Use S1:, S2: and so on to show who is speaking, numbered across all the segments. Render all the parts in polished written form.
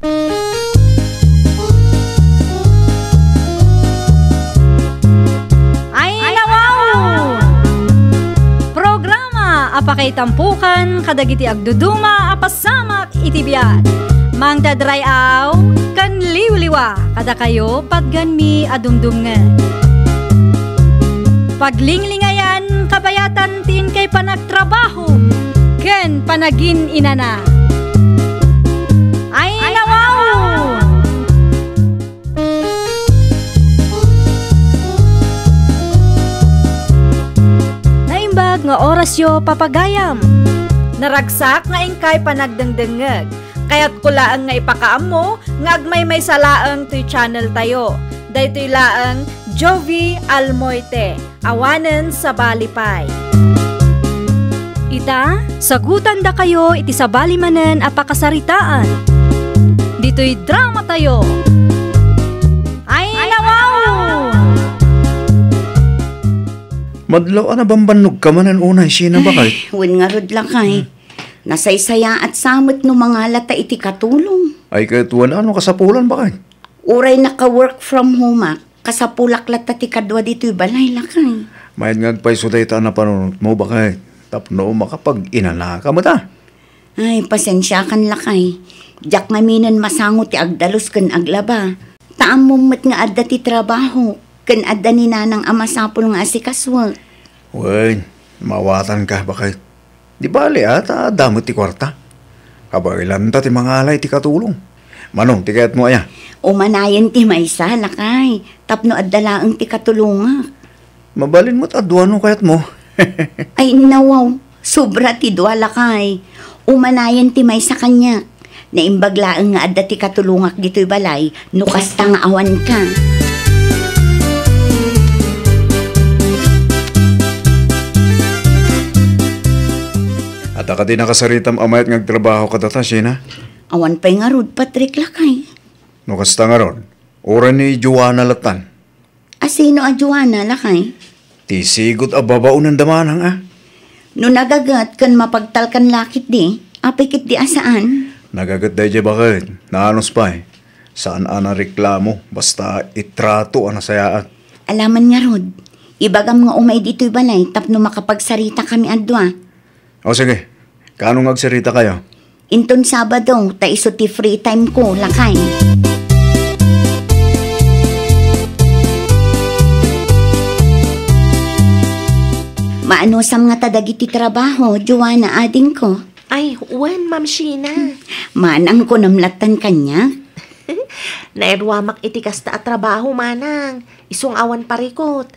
S1: Ay nawaw! Programa apakay tampukan kadagiti agduduma apasamak itibiyat. Mang dadray aw kan liwliwa kada kayo padganmi adumdumngan. Paglinglingayan kabayatan tin kay panagtrabaho ken panagin inana. Ay nawaw! Naimbag nga orasyo papagayam. Naragsak nga ingkay panagdengdengeg. Kaya't kulaan nga ipakaam mo nga agmay may salaang to'y channel tayo. Daytoy laang Jovi Almoite, awanen sa balipay. Ita, sagutan da kayo iti sa balimanen apakasaritaan. Dito'y drama tayo. Ay nawaw!
S2: Madlaw na bambanog ka man ang unay sina ba kay?
S3: Wen nga rod lang kay. Nasaysaya at samot no mga lata iti katulong.
S2: Ay kahit wala ano kasapulan ba kay?
S3: Uray naka-work from home kasapulak lata ti kadwa dito'y balay lakay.
S2: Mayad ngagpay sudayta na panunot mo ba kay? Tapno makapag-inana ka mo ta.
S3: Ay, pasensya kan lakay. Diyak maminan masango ti agdalos ken aglaba. Taam momet nga adda ti trabaho. Ken adda ni nanang amasapol nga asikaswag.
S2: Wen, mawatan ka ba kay? Di bali ata damot ti kwarta. Kabailan ta ti mga alay ti katulong. Manong, ti kayat mo aya?
S3: Umanayan ti maysa lakay. Tapno adda laeng ti katulunga.
S2: Mabalin mo't adwano kayat mo.
S3: Ay nawaw, sobra ti dua lakay. Umanayan ti maysa kanya. Naimbaglaeng nga adda ti katulungak dito'y balay, nukas ta nga awan ka.
S2: At ka di nakasaritam amayat ngagtrabaho ka data, Sina?
S3: Awan pa'y nga rod, Patrick lakay.
S2: Nukas ta nga ron, ura ni Joanna Latan.
S3: Asino a Joanna lakay?
S2: Ti sigot ababaon ng damanang
S3: No nagagat kan mapagtalkan lakit di, apikit di asaan?
S2: Nagagat dahi dya bakit? Naanos pa eh. Saan ana reklamo? Basta itrato ana sayaan.
S3: Alaman nga rod, ibagam nga umay dito'y balay, tapno makapagsarita kami adwa.
S2: O sige, kanong agsarita kayo?
S3: Inton Sabado, ta iso ti free time ko, lakay. Maano sam nga tadagiti trabaho, Joanna ading ko.
S4: Ay, wen, Ma'am Sheena.
S3: Manang ko namlatan kanya.
S4: Nairwamak iti kasta at trabaho, manang. Isong awan parikot.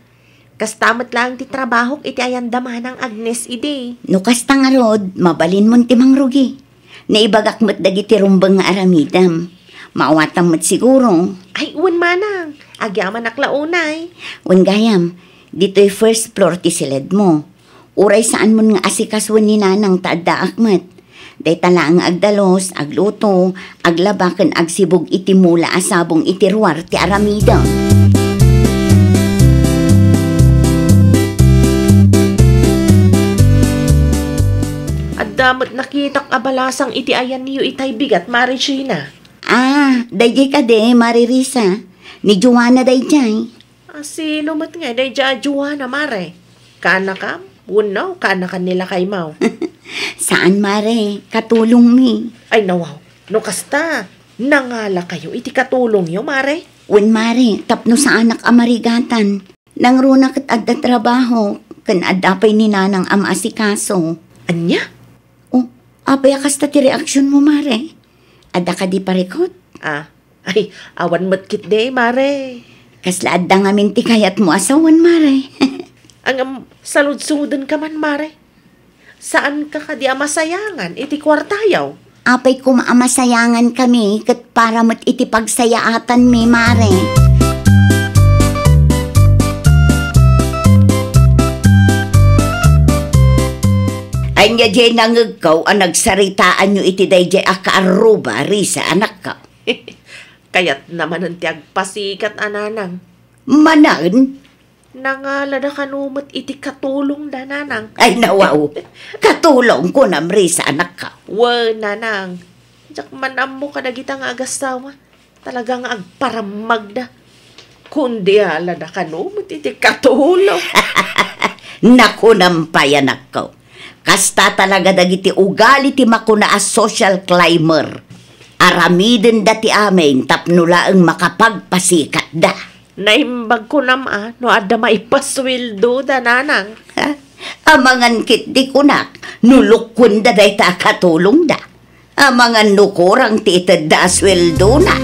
S4: Kastamat lang ti trabaho iti ayanda manang Agnes ide.
S3: No kasta nga rod, mabalin mon ti mangrugi. Naibagak mo't dagiti rumbang nga aramidam. Maawatam mo't siguro.
S4: Ay, wen, manang. Agyaman aklaunay.
S3: Wen gayam, dito'y first floor ti silid mo. Uray saan mon nga asikaswan ni nanang taadda akmat. Day tala ang agdalos, agluto, aglabakan agsibog iti mula asabong itirwar ti aramida.
S4: At damot nakitak abalasang iti ayan niyo itay bigat, Mari Sheena.
S3: Dayjay ka de, Maririsa. Ni Joanna dayjay.
S4: Sino mat nga, day dya Joanna, Mare. Kana ka? Unaw, kana ka nila kay Mau.
S3: Saan, Mare? Katulong mi.
S4: Ay, nawaw. No kasta, nangala kayo, iti katulong yo, Mare.
S3: Wen, Mare, tapno sa anak amarigatan. Nang runa kat adda trabaho, kan adapay ni nanang amasikaso.
S4: Anya?
S3: Oh, apay kasta ti reaksyon mo, Mare. Adda ka di parikot?
S4: Ay, awan matkit de, Mare.
S3: Kasla adda nga minti kayat mo asawan, Mare.
S4: Ang salud-sudan ka man, Mare. Saan ka kadi amasayangan, iti kwartayaw?
S3: Apay kumaamasayangan kami, kat para mo't iti pagsayaatan mi, Mare. Ay nga dyan nangagaw ang nagsaritaan nyo iti dayjay akaaruba, Risa, anak ka.
S4: Kayat naman ang tiagpasikat, ananang.
S3: Manan?
S4: Nangalada kanumot iti katulong da, nanang.
S3: Ay nawaw, katulong ko na, Risa, anak ka.
S4: Nanang. Jak manam mo kadagita nga agasawa. Talaga nga agparamag da. Kundi ala na kanumot iti katulong.
S3: Naku nampayan ako. Kasta talaga dagiti ugali ti makuna as social climber. Aramiden dati amin tapnula ang makapagpasikat da.
S4: Naimbag ko no ada maipaswildo da nanang.
S3: Amangan kit di kunak, nulukun da day ta katulong da. Amangan nukurang titad da asweldo na.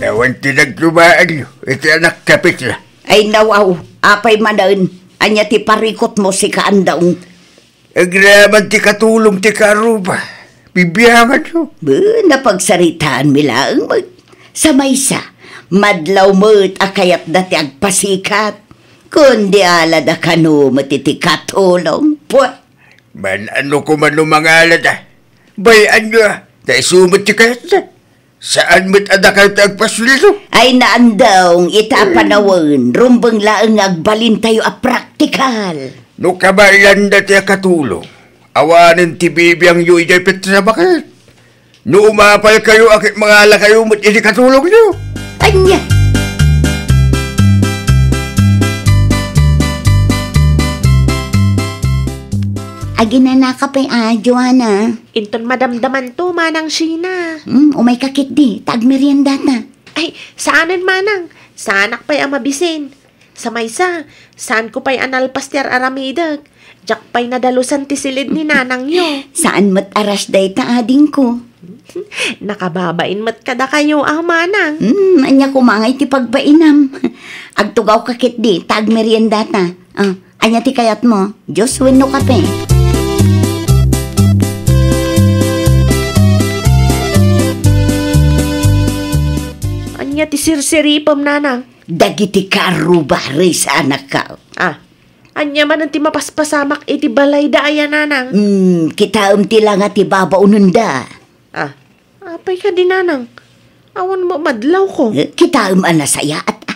S2: Ewan tinaglumaan nyo. Iti anak kapit la.
S3: Ay nawaw, apay manaon. Anya ti parikot mo si kaandaong.
S2: Agraman ti katulong ti karuba. Bibiyangan nyo.
S3: Napagsaritaan milaang mag. Sa maysa, madlaw mo't akayat dati agpasikat. Kundi ala da kanu matiti katulong. Puwa.
S2: Man ano ko man lumangalad ah. Bayan nyo ah. Dahil sumot ti kayat na. Saan mo't adakal tagpaswilo?
S3: Ay naandawng itapanawon, rumbang laang agbalin tayo a praktikal.
S2: No kabayan dati katulong. Awanin ti bibiyang yu ijay petra bakit? No umapal kayo akit mga ala kayo mo't iti katulong nyo.
S3: Anya. Agina ka pa'y Joanna.
S4: Inton madamdaman to, manang Sheena.
S3: Umay kakit di, tagmerienda na.
S4: Ay, saanan manang? Saanak pa'y amabisin. Sa maysa, saan ko pa'y analpaster aramidag? Jak pa'y nadalusan ti silid ni nanang yo.
S3: Saan mat aras day ta ading ko?
S4: Nakababain mat kada kayo, manang.
S3: Anya kumangay ti pagbainam. Agtugaw kakit di, tagmerienda na. Anya ti kayat mo, Diyos wenno kape.
S4: Anya ti sirsiripam nanang.
S3: Dagiti karubari sa anak ka.
S4: Anya man ang ti mapaspasamak iti balay da ayan nanang.
S3: Kita ti lang at ibabaunan da.
S4: Apay ka din nanang. Awan mo madlaw ko.
S3: Kita anasaya at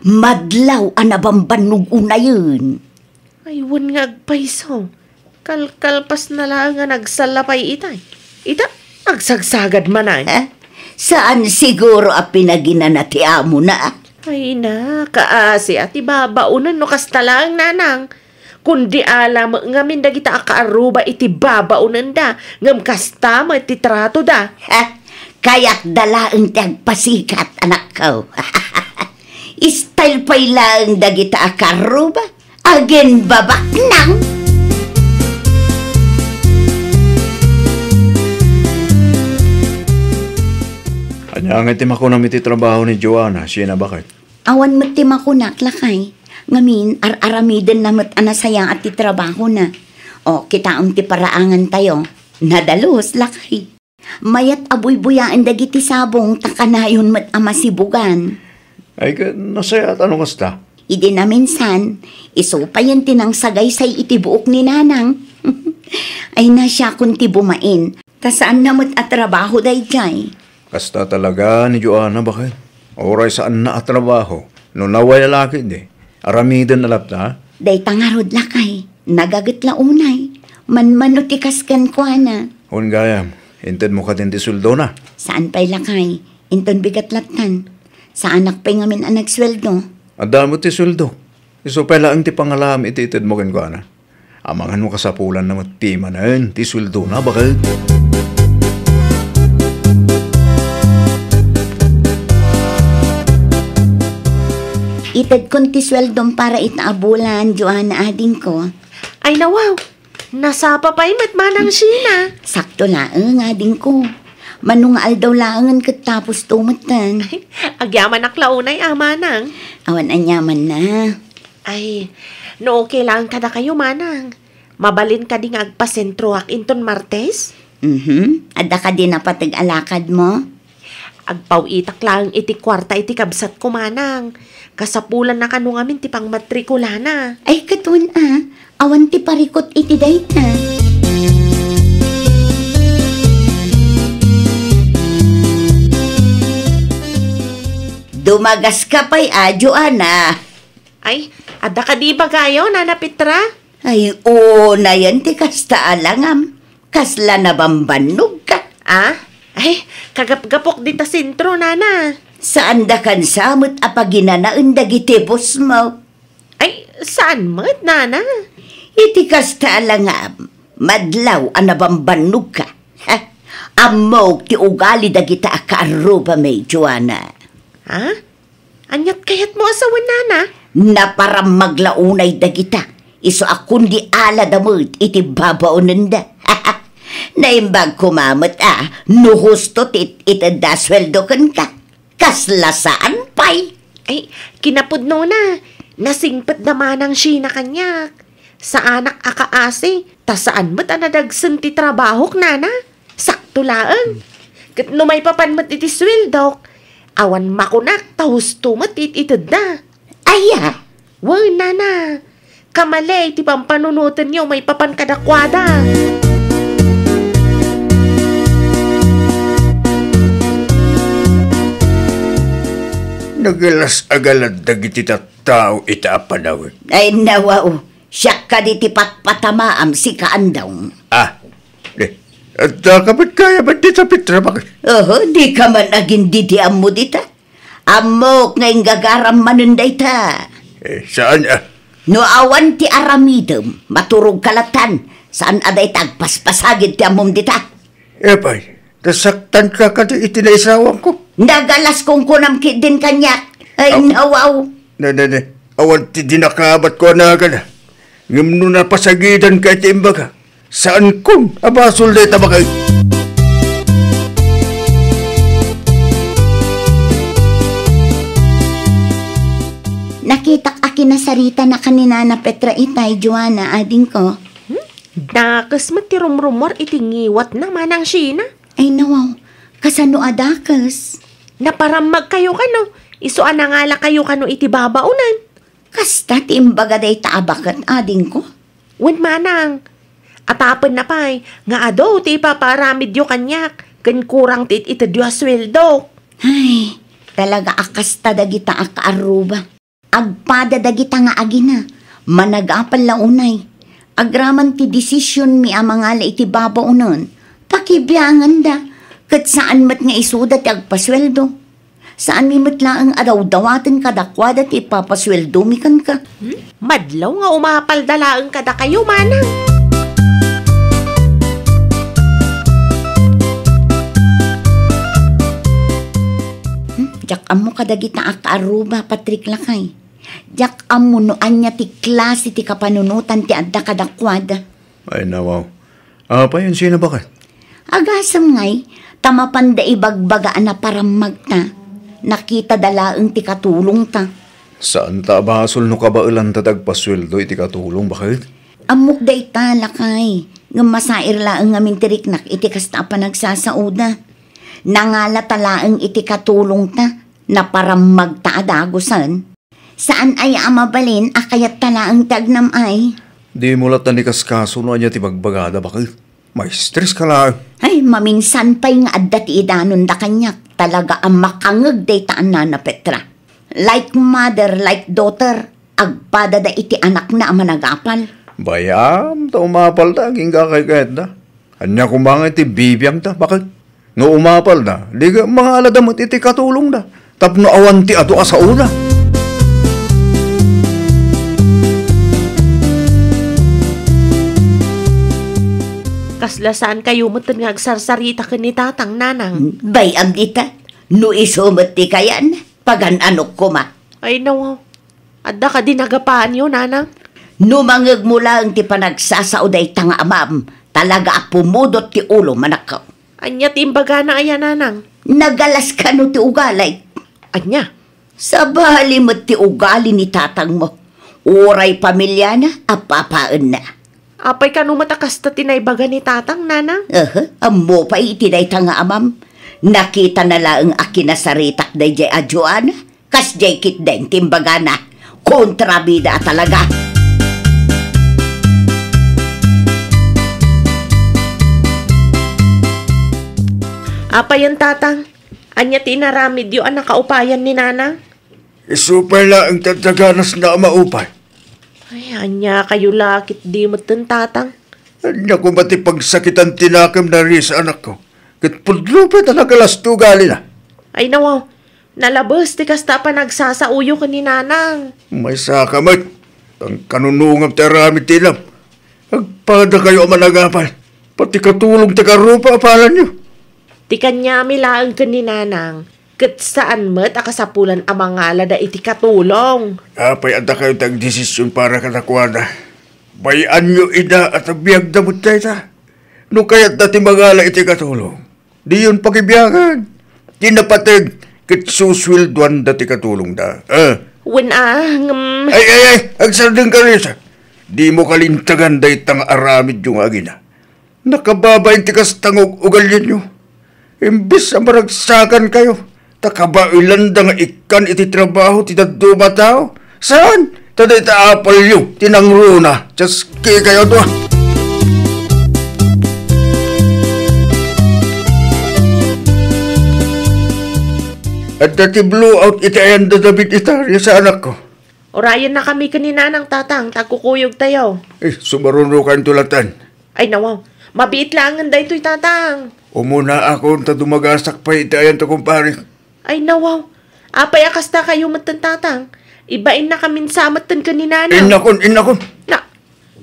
S3: madlaw anabambanog una yun.
S4: Aywan nga agpaiso. Kalkalpas na lang nga nagsalapay itay. Ita, agsagsagad man ay.
S3: Saan siguro a pinaginan na ti amo na?
S4: Ay na, kaasi at ibabaunan no kastalang nanang. Kundi alam ngamin dagita akaaruba iti babaunan da. Ngam kasta mo iti trato da.
S3: Kaya't dalaang tagpasikat anak ko. Style pa'y lang dagita akaaruba. Again babak nang.
S2: Kanya iti makunam iti trabaho ni Joanna, siya na bakit?
S3: Awan mo't ti makunak lakay. Ngamin, aramiden na mo't anasaya at ti trabaho na. O, kita ang ti paraangan tayo. Nadalos lakay. Mayat abuy-buyaan dagiti sabong takanayon mo't amasibugan.
S2: Ay, nasaya at anong kasta?
S3: Idi na minsan, isupayan tinang sagay say iti buok ni nanang. Ay na siya kung ti bumain. Ta saan na mo't atrabaho day jay?
S2: Kasta talaga ni Joanna, bakit? Oray saan na atrabaho. No naway lalaki di. Aramidan na lapta.
S3: Day tangarod lakay. Nagagat la unay. Man tikaskan ko na.
S2: Hun gayam, hinted mo ka din ti suldo na.
S3: Saan pa'y lakay? Inton bigat latan. Sa anak pa'y ngamin ang nagsweldo.
S2: Adamo ti suldo. Iso pala ang ti pangalam itited mo kan ko na. Amangan mo kasapulan na matima na yun. Ti suldo na, bakit?
S3: Itad kon ti sweldom para itaabulan, Joanna ading ko.
S4: Ay nawaw, nasapa pa'y matmanang Sheena.
S3: Sakto laang ading ko. Manungal daw laangan kat tapos tumatan.
S4: Agyaman aklaunay manang.
S3: Awan anyaman na.
S4: Ay, no okay lang kada kayo manang. Mabalin ka ding agpasentro ak inton Martes?
S3: Ada ka din na patag-alakad mo?
S4: Agpawitak lang iti kwarta iti kabsat ko manang. Kasapulan na kanu ngamin ti pang matrikula na.
S3: Ay katun awan ti parikot iti dayta. Dumagas ka pa'y Joanna.
S4: Ay, Adda ka di bagayo, Nana Petra?
S3: Ay, oo na yan, ti kasta alangam. Kasla na bambanog ka.
S4: Ah? Ay, kagap-gapok di ta sentro, Nana.
S3: Saan da kan samot apaginanaan dagiti bus mo?
S4: Ay, saan mo't, Nana?
S3: Iti kasta alangam. Madlaw anabambanog ka. Ha? Amog ti ugali dagita akaaruba may Joanna.
S4: Ha? Anyat kayat mo asawan, Nana?
S3: Na para maglaunay dagita. Iso akong di ala damot iti babaonan da. Naimbag kumamot no husto itanda sweldo kan ka. Kaslasaan pay.
S4: Ay, kinapod no na. Nasingpet naman ang sina kanyak. Sa anak akaasi, ta saan mo't anadagsan ti trabahok, Nana? Sakto laang. Kat no may papanmat iti sweldo, awan makunak, ta husto mo't ititanda.
S3: Aya.
S4: Wow, Nana. Kamalay, ti pampanunutan niyo may papan kadakwada.
S2: Nagalas-agalad dagiti tao itaapanaw.
S3: Ay nawaw. Siya ka di ti patpatamaam si kaandong.
S2: At kapit kaya ba di sa Petra bakit?
S3: Di ka man aging didiam mo dita. Amok ngayong gagaram manunday ta.
S2: Saan
S3: No awan ti aramidem, maturog kalatan, saan aday tagpaspasagid ti amom dita.
S2: Pay, nasaktan ka ka di itinaisawang ko.
S3: Nagalas kong kunamkit din kanyak. Ay nawaw.
S2: Awan ti dinakabat ko na agad. Ngam no napasagidan ka iti imbaga. Saan kung abasol na itabakay?
S3: Nakita kinasarita na kanina na Petra itay, Joanna, ading ko.
S4: Dakas matirumrumor itingiwat naman ang sina.
S3: Ay nawaw, kasano adakas?
S4: Naparamag kayo kano. Isuan na ngala kayo kano iti babaunan.
S3: Kasta timbaga day taabakat, ading ko.
S4: Wen manang. Atapan na pa'y, nga ado ti paparamid yo kanyak. Kan kurang tit itadyo sweldo.
S3: Ay, talaga akasta dagita akaaruba. Agpada dagita nga agina, managapal launay. Agraman ti desisyon mi amangala iti babaunon, pakibiyangan da, kat saan mat nga isuda ti agpasweldo. Saan mi matlaang adaw-dawatan kadakwada ti ipapasweldo mi kan ka.
S4: Madlaw nga umapal dalaang kada kayo, manang.
S3: Jak amo kadagita akaaruba, Patrick Lakay. Jak amo no anya ti klase ti kapanunutan ti adda kadakwada.
S2: Ay nawaw. Pa yun sino bakit?
S3: Agasam ngay, tamapanda ibagbagaan na para magta. Nakita dalaang ti katulong ta.
S2: Saan ta abasol no kabailan tatagpasweldo iti katulong bakit?
S3: Amok day ta, Lakay. Nga masair laang ngamin tiriknak iti kasta pa nagsasauda. Nangala talaang iti katulong ta na para magtaadagusan. Saan ay amabalin akayat talaang tagnam ay?
S2: Di mo lat ni kaskaso no anya ti bagbagada bakit? May stress ka lang.
S3: Ay, maminsan pa'y nga adda ti idanon da kanyak. Talaga ang makangag day taan na Petra. Like mother, like daughter, agpada da iti anak na managapal.
S2: Bayam, ta umapal ta, ginga kay kahit da. Anya kumangay ti bibiyang ta, bakit? No umapal na, liga mga aladamot iti katulong na. Tapno awan ti ato sa una.
S4: Kaslasaan kayo mo't nga agsarsarita ka ni tatang, nanang.
S3: Bayam dita, no isumot ti kayan, pagananok ko ma.
S4: Ay nawaw, adda ka din nagapaan yun, nanang.
S3: No mangag mo lang ti panagsasauday tanga amam, talaga pumudot ti ulo manakaw.
S4: Anya timbaga na ayan, nanang.
S3: Nagalas ka no ti ugalay.
S4: Anya?
S3: Sa bali mo ti ugali ni tatang mo. Uray pamilya na, apapaan na.
S4: Apay ka no matakas ta tinaybaga ni tatang, nanang.
S3: Amo pa itinay tanga amam. Nakita na lang akin na saritak day jay a Joanna. Kas jay kit den timbaga na. Kontrabida talaga.
S4: Apay ang tatang. Anya tinaramid yung nakaupayan ni nanang.
S2: Super lang ang tataganas na maupay.
S4: Ay, anya kayo lakit di mo tatang.
S2: Anya ko mati pagsakitan tinakam na rin sa anak ko. Kat pudlupit na nagalasto gali na.
S4: Ay nawaw, nalabas ti kasta pa nagsasauyo ka ni nanang.
S2: May sakamat. Ang kanunungam taramit tinam. Agpada kayo managapal. Pati katulong ti karupa apalan nyo.
S4: Ti kanya milaang ka ni nanang. Kat saan mo't akasapulan ang mga alada iti katulong.
S2: Apay anda kayo tag-desisyon para katakwana. Bayan nyo ina at abiyag damot tayo ta. No kaya't dati magala iti katulong. Di yun pakibiyagan. Tinapatid kat suswilduan dati katulong da. Ay, agsardeng ka rin sa. Di mo kalintagan dahi tang aramid yung agina. Nakababayin ti kastangog ugalyan nyo. Imbis ang maragsakan kayo. Takabailan da nga ikan iti trabaho ti daduma tao. Saan? Taday taapal nyo, tinangruna. Tsaski kayo to. At dati blowout iti ayan dadabit itarya sa anak ko.
S4: Orayan na kami kanina ng tatang, tagkukuyog tayo.
S2: Sumaruno kan tulatan.
S4: Ay nawaw, mabiit lang ang daytoy tatang.
S2: Umuna ako ta dumagasak pa iti ayan to kumpare.
S4: Ay nawaw, apay akasta kayo matantatang. Ibain na kamin samatan kanina na.
S2: Inakon.
S4: Na,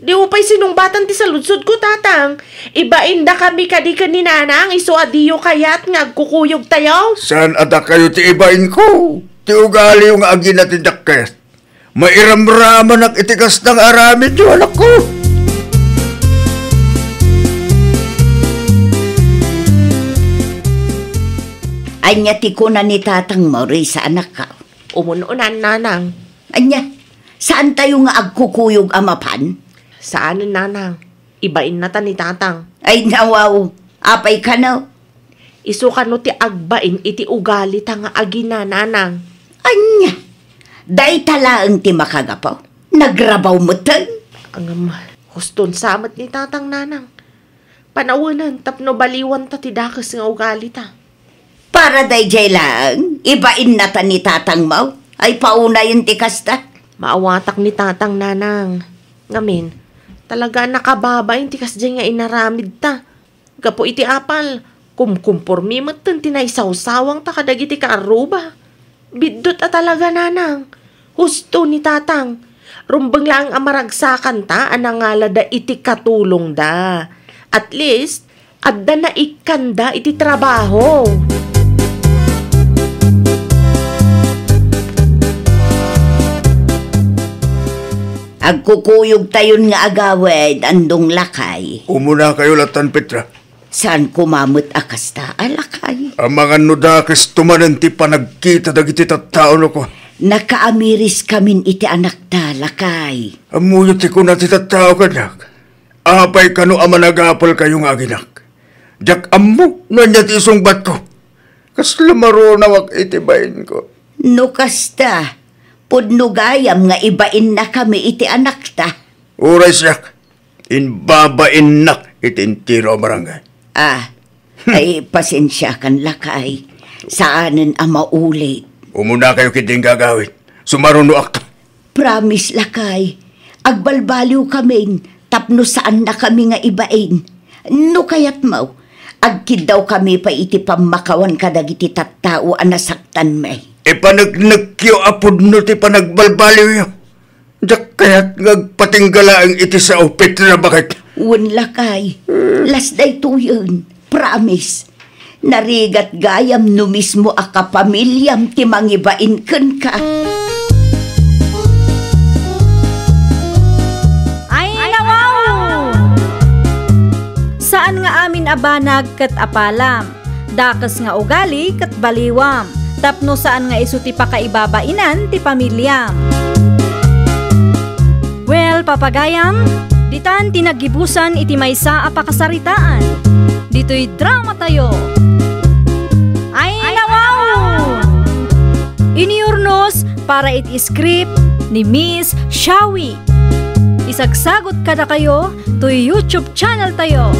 S4: di mo pa'y sinumbatan ti sa lutsod ko tatang. Ibain na kami kadi kanina na ang iso adiyo kayat nga agkukuyog tayo.
S2: Saan ada kayo ti ibain ko? Ti ugali yung agi na tindakket. Mairamraman ang itikas ng aramid yung anak ko.
S3: Anya ti ko na ni tatang Maury sa anak ka.
S4: Umununan nanang.
S3: Anya, saan tayo nga agkukuyog amapan?
S4: Saan nanang? Ibain na ta ni tatang.
S3: Ay nawaw, apay ka na.
S4: Isu ka no ti agbain iti ugali ta nga agina nanang.
S3: Anya, day talaang ti makagapaw. Nagrabaw mo tan.
S4: Ang huston samat ni tatang nanang. Panawanan tapno baliwan ta ti dakas nga ugali ta.
S3: Para day jay lang, ibain na ta ni tatang Mau. Ay pauna yun ti kasta.
S4: Maawatak ni tatang nanang. Ngamin, talaga nakababa yung tikas dyan nga inaramid ta. Gapo iti apal, kumpormi matan tinaysawsawang ta kadag iti kaaruba. Bidot a talaga nanang. Husto ni tatang. Rumbang lang ang maragsakan ta, anangalada iti katulong da. At least, adda na ikanda iti trabaho.
S3: Agkukuyog tayon nga agawid, andong lakay.
S2: Umuna kayo latan Petra.
S3: Saan kumamot akasta alakay?
S2: Ang mga nudakis tumanan ti panagkita dagiti tattaon ko.
S3: Nakaamiris kamin iti anak ta, lakay.
S2: Amuyo ti ko na ti tattao kanak. Apay kano amanagapal kayong aginak. Jak ammo na niya ti isungbat ko. Kas lamaro nawak itibayin ko.
S3: No kasta, pudno gayam nga ibain na kami iti anak ta.
S2: Uray siyak, inbabain nak itintiro barangay.
S3: Ay pasensya kan lakay. Saanen ang maulit.
S2: Umuna kayo kiting gagawin. Sumaruno akto.
S3: Promise lakay. Agbalbaliw kaming tapno saan na kami nga ibain. No kayat mau. Agkid daw kami pa iti pamakawan kadag iti tattao anasaktan may.
S2: Panagnagkyo apod no ti panagbalbaliw yo. Diyak kaya't ngagpatinggala ang iti sa upit na bakit.
S3: Wan lakay. Las day to yun. Promise. Narigat gayam no mismo a kapamilyam ti mangibain ken ka.
S1: Ay nawaw! Saan nga amin abanag ket apalam? Dakas nga ugali ket baliwam. Tapno saan nga isu ti pakaibabainan ti pamilyam. Well, papagayam, ditan tinagibusan iti maysa a pakasaritaan. Dito'y drama tayo. Ay nawaw! Iniurnos para iti script ni Miss Shawi. Isagsagot kada kayo to YouTube channel tayo.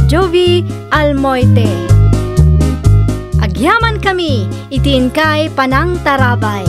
S1: Jovi Almoite. Agyaman kami, itin kay Panang Tarabay.